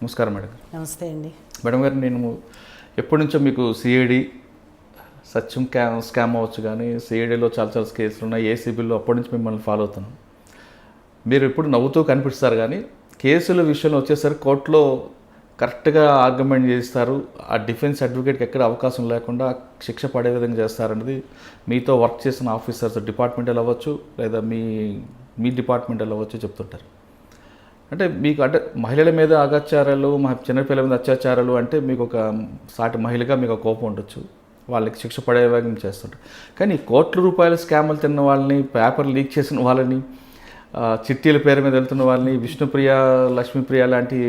నమస్కారం మేడం. నమస్తే అండి. మేడం గారు, నేను ఎప్పటి నుంచో మీకు సిఐడి సత్యం స్కామ్ అవ్వచ్చు, కానీ సిఐడిలో చాలా కేసులు ఉన్నాయి, ఏసీబీలో అప్పటి నుంచి మిమ్మల్ని ఫాలో అవుతున్నాం. మీరు ఎప్పుడు నవ్వుతూ కనిపిస్తారు, కానీ కేసుల విషయంలో వచ్చేసరికి కోర్టులో కరెక్ట్గా ఆర్గ్యుమెంట్ చేస్తారు. ఆ డిఫెన్స్ అడ్వకేట్కి ఎక్కడ అవకాశం లేకుండా శిక్ష పడే విధంగా చేస్తారనేది మీతో వర్క్ చేసిన ఆఫీసర్స్ డిపార్ట్మెంటల్ అవ్వచ్చు, లేదా మీ డిపార్ట్మెంటల్ అవ్వచ్చు చెప్తుంటారు. అంటే మీకు అంటే మహిళల మీద అత్యాచారాలు, చిన్నపిల్లల మీద అత్యాచారాలు అంటే మీకు ఒక సాటి మహిళగా మీకు ఒక కోపం ఉండొచ్చు, వాళ్ళకి శిక్ష పడే విధంగా చేస్తుంటారు. కానీ కోట్ల రూపాయల స్కాములు తిన్న వాళ్ళని, పేపర్ లీక్ చేసిన వాళ్ళని, చిట్టీల పేరు మీద వెళ్తున్న వాళ్ళని, విష్ణుప్రియ, లక్ష్మీప్రియ లాంటి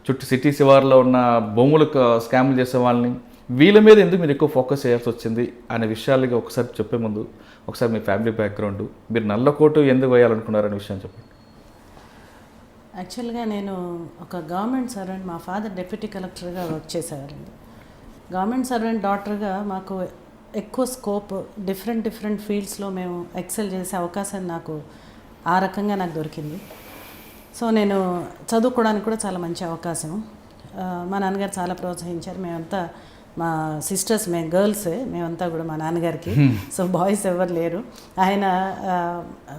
చుట్టూ సిటీ శివార్లో ఉన్న భూములకు స్కాములు చేసే వాళ్ళని, వీళ్ళ మీద ఎందుకు మీరు ఎక్కువ ఫోకస్ చేయాల్సి వచ్చింది అనే విషయాలకి ఒకసారి చెప్పే ముందు ఒకసారి మీ ఫ్యామిలీ బ్యాక్గ్రౌండ్, మీరు నల్లకోటు ఎందుకు వేయాలనుకున్నారనే విషయం చెప్పండి. యాక్చువల్గా నేను ఒక గవర్నమెంట్ సర్వెంట్, మా ఫాదర్ డెప్యూటీ కలెక్టర్గా వర్క్ చేసేవారండి. గవర్నమెంట్ సర్వెంట్ డాటర్గా మాకు ఎక్కువ స్కోప్, డిఫరెంట్ ఫీల్డ్స్లో మేము ఎక్సెల్ చేసే అవకాశం నాకు ఆ రకంగా నాకు దొరికింది. సో నేను చదువుకోవడానికి కూడా చాలా మంచి అవకాశం. మా నాన్నగారు చాలా ప్రోత్సహించారు. మేమంతా మా సిస్టర్స్, మేము గర్ల్సే మేమంతా కూడా మా నాన్నగారికి. సో బాయ్స్ ఎవరు లేరు. ఆయన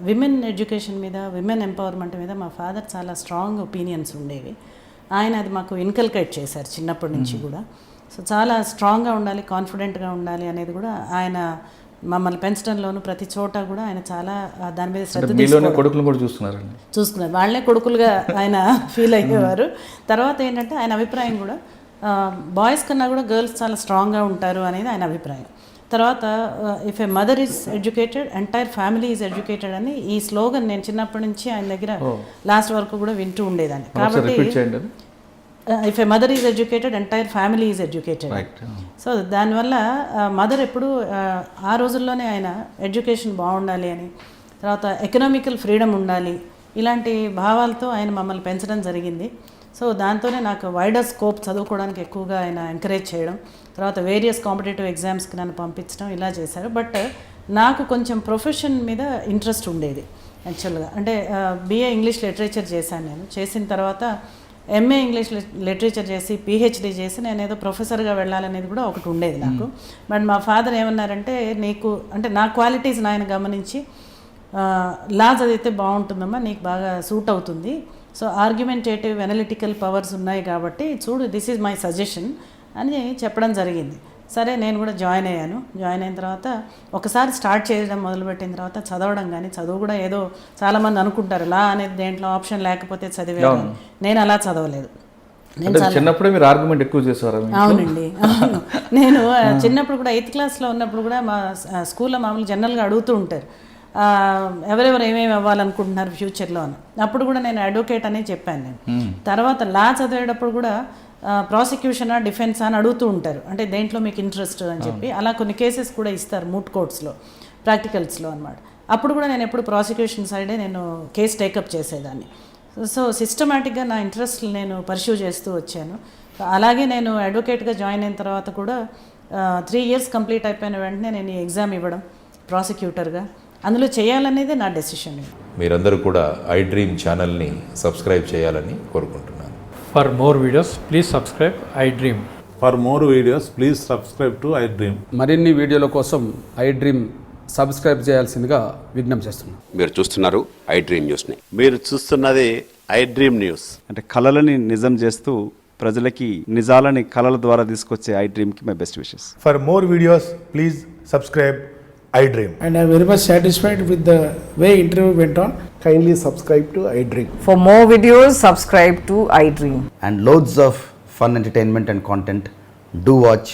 విమెన్ ఎడ్యుకేషన్ మీద, విమెన్ ఎంపవర్మెంట్ మీద మా ఫాదర్ చాలా స్ట్రాంగ్ ఒపీనియన్స్ ఉండేవి. ఆయన అది మాకు ఇన్కల్కేట్ చేశారు చిన్నప్పటి నుంచి కూడా. సో చాలా స్ట్రాంగ్గా ఉండాలి, కాన్ఫిడెంట్గా ఉండాలి అనేది కూడా ఆయన మమ్మల్ని పెంచడంలోనూ ప్రతి చోట కూడా ఆయన చాలా దాని మీద శ్రద్ధ చూసుకున్నారు. వాళ్ళే కొడుకులుగా ఆయన ఫీల్ అయ్యేవారు. తర్వాత ఏంటంటే ఆయన అభిప్రాయం కూడా బాయ్స్ కన్నా కూడా గర్ల్స్ చాలా స్ట్రాంగ్గా ఉంటారు అనేది ఆయన అభిప్రాయం. తర్వాత if A mother is educated, entire family is educated అని ఈ స్లోగన్ నేను చిన్నప్పటి నుంచి ఆయన దగ్గర లాస్ట్ వరకు కూడా వింటూ ఉండేదాన్ని. కాబట్టి if A mother is educated, entire family is educated. So దానివల్ల మదర్ ఎప్పుడు ఆ రోజుల్లోనే ఆయన ఎడ్యుకేషన్ బాగుండాలి అని, తర్వాత ఎకనామికల్ ఫ్రీడమ్ ఉండాలి, ఇలాంటి భావాలతో ఆయన మమ్మల్ని పెంచడం జరిగింది. సో దాంతోనే నాకు వైడర్ స్కోప్ చదువుకోవడానికి ఎక్కువగా ఆయన ఎంకరేజ్ చేయడం, తర్వాత వేరియస్ కాంపిటేటివ్ ఎగ్జామ్స్కి నన్ను పంపించడం ఇలా చేశారు. బట్ నాకు కొంచెం ప్రొఫెషన్ మీద ఇంట్రెస్ట్ ఉండేది యాక్చువల్గా. అంటే BA ఇంగ్లీష్ లిటరేచర్ చేశాను నేను. చేసిన తర్వాత MA ఇంగ్లీష్ లిటరేచర్ చేసి PhD చేసి నేను ఏదో ప్రొఫెసర్గా వెళ్ళాలనేది కూడా ఒకటి ఉండేది నాకు. బట్ మా ఫాదర్ ఏమన్నారంటే, నీకు అంటే నా క్వాలిటీస్ ఆయన గమనించి లా చదివితే బాగుంటుందమ్మా, నీకు బాగా సూట్ అవుతుంది, సో ఆర్గ్యుమెంటేటివ్ అనలిటికల్ పవర్స్ ఉన్నాయి కాబట్టి చూడు, దిస్ ఈజ్ మై సజెషన్ అని చెప్పడం జరిగింది. సరే నేను కూడా జాయిన్ అయ్యాను. జాయిన్ అయిన తర్వాత ఒకసారి స్టార్ట్ చేయడం మొదలుపెట్టిన తర్వాత చదవడం, కానీ చదువు కూడా ఏదో చాలామంది అనుకుంటారు లా అనేది దేంట్లో ఆప్షన్ లేకపోతే చదివాను, నేను అలా చదవలేదు. చిన్నప్పుడే మీరు ఆర్గ్యుమెంట్ ఎక్కువ చేశారు? అవునండి, అవును. నేను చిన్నప్పుడు కూడా 8th క్లాస్లో ఉన్నప్పుడు కూడా మా స్కూల్లో మామూలు జనరల్గా అడుగుతూ ఉంటారు ఎవరెవరు ఏమేమి అవ్వాలనుకుంటున్నారు ఫ్యూచర్లో అని. అప్పుడు కూడా నేను అడ్వకేట్ అనే చెప్పాను నేను. తర్వాత లా చదివేటప్పుడు కూడా ప్రాసిక్యూషనా, డిఫెన్సా అని అడుగుతూ ఉంటారు, అంటే దేంట్లో మీకు ఇంట్రెస్ట్ అని చెప్పి. అలా కొన్ని కేసెస్ కూడా ఇస్తారు మూట్ కోర్ట్స్లో, ప్రాక్టికల్స్లో అనమాట. అప్పుడు కూడా నేను ఎప్పుడు ప్రాసిక్యూషన్ సైడే నేను కేసు టేకప్ చేసేదాన్ని. సో సిస్టమేటిక్గా నా ఇంట్రెస్ట్ నేను పర్స్యూ చేస్తూ వచ్చాను. అలాగే నేను అడ్వకేట్గా జాయిన్ అయిన తర్వాత కూడా 3 years కంప్లీట్ అయిపోయిన వెంటనే నేను ఈ ఎగ్జామ్ ఇవ్వడం ప్రాసిక్యూటర్గా, అందులో చేయాలనేదే నా డెసిషన్. మీరందరూ కూడా iDream ఛానల్ని సబ్స్క్రైబ్ చేయాలని కోరుకుంటున్నాను. For more videos, please subscribe iDream. For more videos, please subscribe to iDream. మరిన్ని వీడియోల కోసం iDream సబ్స్క్రైబ్ చేయాల్సిందిగా విజ్ఞప్తి చేస్తున్నాను. మీరు చూస్తున్నారు iDream న్యూస్ని. మీరు చూస్తున్నది iDream న్యూస్. అంటే కళలని నిజం చేస్తూ ప్రజలకి నిజాలని కళల ద్వారా తీసుకొచ్చే iDreamకి my best wishes. For more videos, please subscribe iDream. And I am very much satisfied with the way interview went on. Kindly subscribe to iDream. For more videos, subscribe to iDream. And loads of fun entertainment and content, do watch